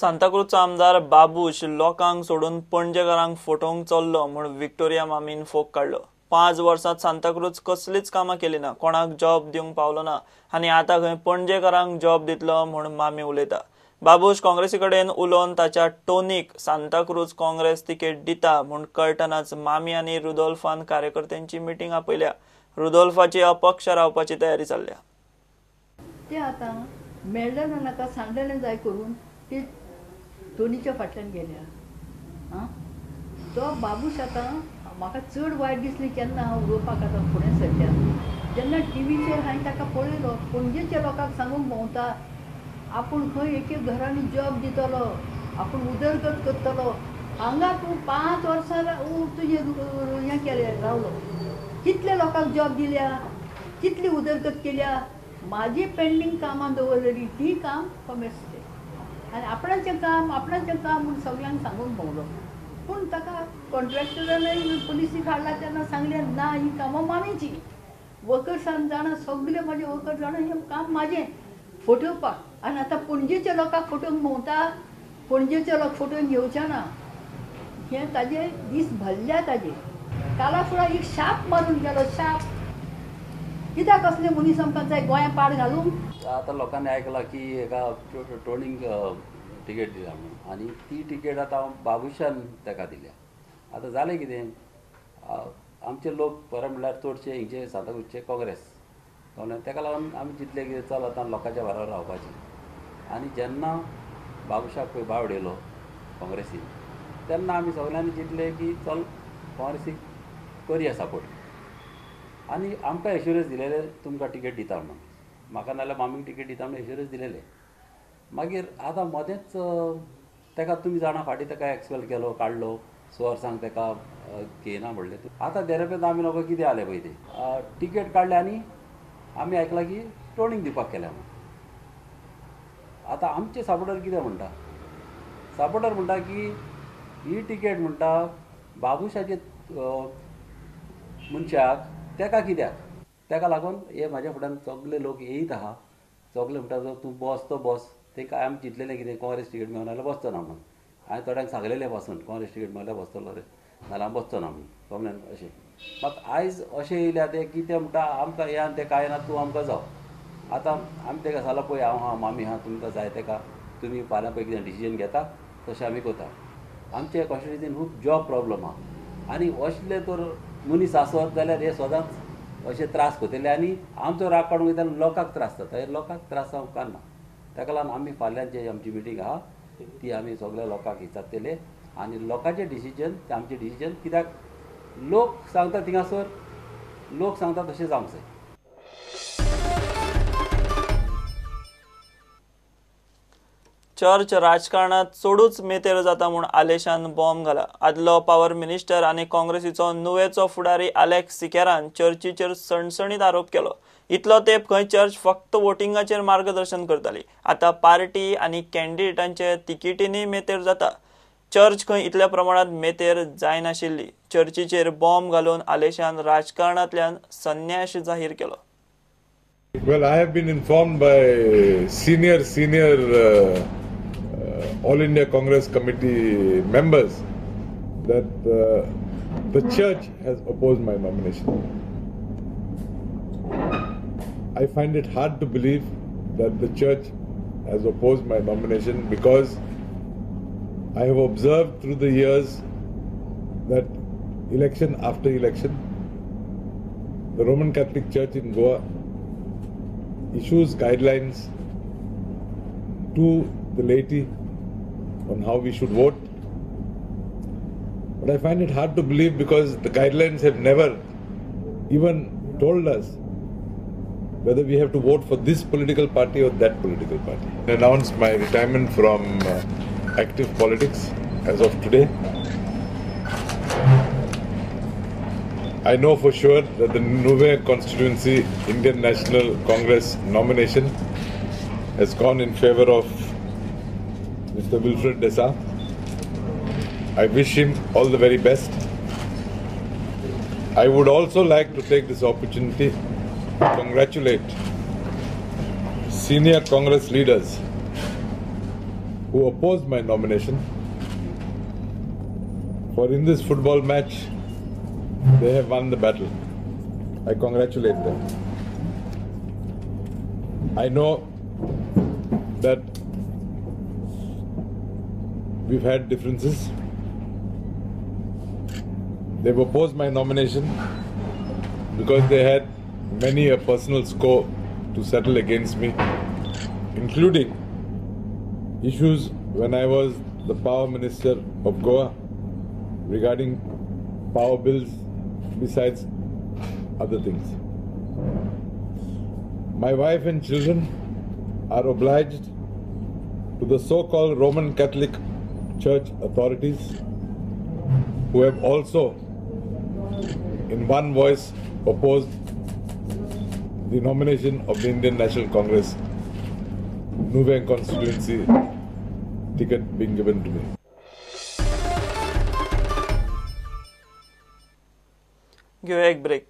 सांताक्रूजचो आमदार बाबूश लोकांक सोडून पणजेकारांक फटोवंक चल्लो म्हूण व्हिक्टोरिया मामीन फोग काढलो। 5 वर्सांत सांताक्रूज कसलीच कामां केली ना, कोणाक जॉब दिवंक पावलो ना आनी आतां खंय पणजेकारांक जॉब दितलो म्हूण मामी उलयता। बाबूश काँग्रेसी कडेन उलोवन ताच्या टोनीक सांताक्रूज काँग्रेस तिकेट दिता म्हूण कळटनाच मामी आनी रुदोल्फान कार्यकर्त्यांची मिटींग आपयल्या। रुदोल्फाची अपक्ष रावपाची तयारी चल्ल्या। ते आतां मेळ्ळें ना नाका सांगलेलें जाय करून ते टोनीच्या फाटल्यान गेल्या। तो बाबूश आतां म्हाका चड वायट दिसलें केन्ना हांव उलोवपाक आतां फुडें सरल्या जेन्ना टीव्हीचेर हांवें ताका पळयलो पणजेच्या लोकांक सांगूंक भोंवता आपूण खंय एक एक घरांनी जॉब दितलो, आपूण उदरगत करतलो। हांगा तूं 5 वर्सां तुजें हें केलें रावलो, कितले लोकांक जॉब दिल्या, कितली उदरगत केल्या, माझी पेंडींग कामां दवरलेली ती काम कमेसले आनी आपणाचें काम म्हूण सगळ्यांक सांगून भोंवलो। पूण ताका कॉन्ट्रॅक्टरानय पुलिसीक हाडला तेन्ना सांगलें ना ही कामां मामीची, वर्कर्सान जाणां सगळे म्हजे वर्कर जाणां हें काम म्हाजें फटोवपाक। आनी आतां पणजेच्या लोकांक फटोवंक भोंवता, पणजेचे लोक फटोवन घेवचे ना हें ताजे दीस भरल्या ताजे। काला फुडें एक शाप मारून गेलो, शाप कित्याक असले मनीस आमकां जाय गोंया पाड घालूंक। आतां लोकांनी आयकलां की एका टोनीक तिकेट दिल्या म्हणून आनी ती तिकेट आतां बाबुशान ताका दिल्या। आतां जालें कितें, आमचे लोक बरें म्हणल्यार चडशे हिंगचे सांताक्रूजचे काँग्रेस ताका लागून आमी चिंतलें की चल आतां लोकांच्या बरोबर रावपाचें। आनी जेन्ना बाबुशाक पळय भाव उडयलो काँग्रेसीन तेन्ना आमी सगळ्यांनी चिंतलें की चल काँग्रेसीक करया सपोर्ट। आनी आमकां एश्युरन्स दिलेले तुमकां टिकेट दिता म्हणून, म्हाका नाल्यार मामीक टिकेट दिता म्हणून एश्युरन्स दिलेले। मागीर आतां मदेंच ताका तुमी जाणां फाटीं ताका एक्सपेल केलो, काडलो, 6 वर्सांक ताका घेयना म्हणलें। आतां देरेपेंत आमी नोको कितें जालें पळय तें टिकेट काडलें आनी आमी आयकलां की टोनीक दिवपाक केल्या म्हणून। आतां आमचे सपोर्टर कितें म्हणटा, सपोर्टर म्हणटा की ही टिकेट म्हणटा बाबुशाचे मनशाक ताका कित्याक, ताका लागून हे म्हाज्या फुड्यान सगळे लोक येयत आहा, सगळे म्हणटा जो तूं बस तो बस। ताका आमी चिंतलेलें कितें काँग्रेस टिकेट मेळना जाल्यार बसचो ना म्हणून। हांवें थोड्यांक सांगलेलें पासून काँग्रेस टिकेट मेळल्यार बसतलो रे, नाल्यार हांव बसचो ना म्हणून कमलेन अशें। मात आयज अशें येयल्या ते कितें म्हणटा आमकां हें आनी तें कांय ना, तूं आमकां जाव। आतां आमी ताका सांगलां पळय हांव हा मामी हा तुमकां जाय ताका तुमी फाल्यां पळय कितें डिसिजन घेता तशें आमी करता। आमचे कॉन्स्टिट्युन्सीन खूब जॉब प्रॉब्लम आहा आनी असले तर मनीस आसत जाल्यार हे सदांच अशे त्रास करतले आनी आमचो राग काडूंक वयता लोकांक त्रास जाता। हे लोकांक त्रास जावंक उपकारना। ताका लागून आमी फाल्यां जी आमची मिटींग आहा ती आमी सगळ्या लोकांक विचारतले आनी लोकांचें डिसिजन तें आमचें डिसिजन, कित्याक लोक सांगता थिंगासर लोक सांगता तशें जावंक जाय। चर्च राजकारणात चडूच मेतेर जाता म्हूण आलेशान बॉम्ब घाला। आदलो पावर मिनिस्टर आनी काँग्रेसीचो नुवेचो फुडारी आलेक्स सिकेरान चर्चीचेर सणसणीत आरोप केलो। इतलो तेंप खंय चर्च फक्त वोटिंगाचेर मार्गदर्शन करताली, आतां पार्टी आनी कॅन्डिडेटांचे तिकेटींनी मेतेर जाता। चर्च खंय इतल्या प्रमाणात मेतेर जायनाशिल्ली। चर्चीचेर बॉम्ब घालून आलेशान राजकारणांतल्यान संन्यास जाहीर केलो। Well, I have been informed by senior All India Congress Committee members that the church has opposed my nomination. I find it hard to believe that the church has opposed my nomination because I have observed through the years that election after election, the Roman Catholic Church in Goa issues guidelines to the laity on how we should vote. But I find it hard to believe because the guidelines have never even told us whether we have to vote for this political party or that political party. I announced my retirement from active politics as of today. I know for sure that the Nuve constituency Indian National Congress nomination has gone in favor of Mr. Wilfred Desa. I wish him all the very best. I would also like to take this opportunity to congratulate senior Congress leaders who opposed my nomination. For in this football match, they have won the battle. I congratulate them. I know that we've had differences. They've opposed my nomination because they had many a personal score to settle against me, including issues when I was the Power Minister of Goa regarding power bills, besides other things. My wife and children are obliged to the so-called Roman Catholic Church authorities, who have also in one voice opposed the nomination of the Indian National Congress Nuveng constituency ticket being given to me. घेऊया एक break.